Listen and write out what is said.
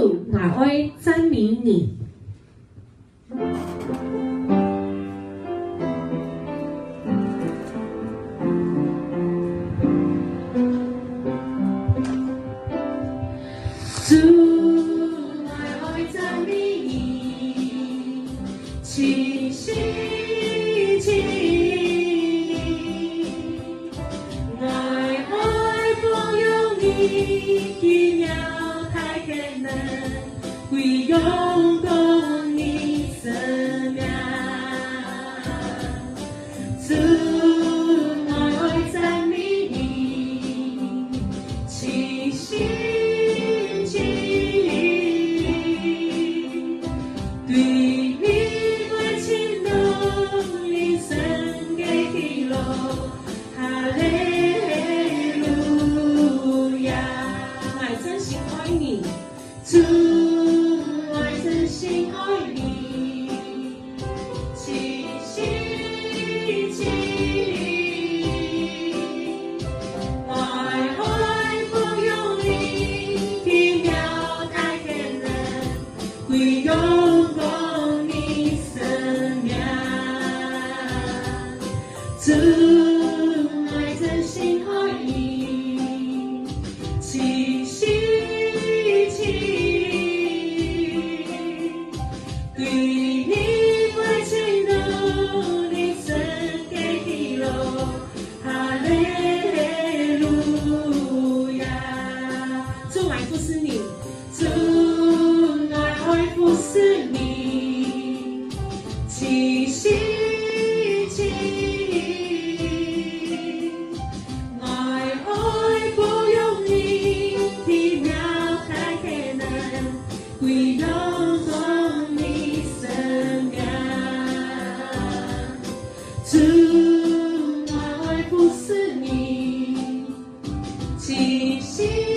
主，我会赞美你。主，我会赞美你，齐心齐力，我会奉用你奇妙太可能，归荣光你生命。主，我会赞美你，齐心。对你爱情浓，你生给喜乐，哈利路亚。我真心爱你，主，我真心爱你，齐心齐力，爱奉用你奇妙太可能，归荣。主，我真心爱你，齐心齐力，对你爱情浓，你生给喜乐，哈利路亚。主，我服侍你，主，我会服侍你，齐心。归荣光你生命，主，我会服侍你，齐心。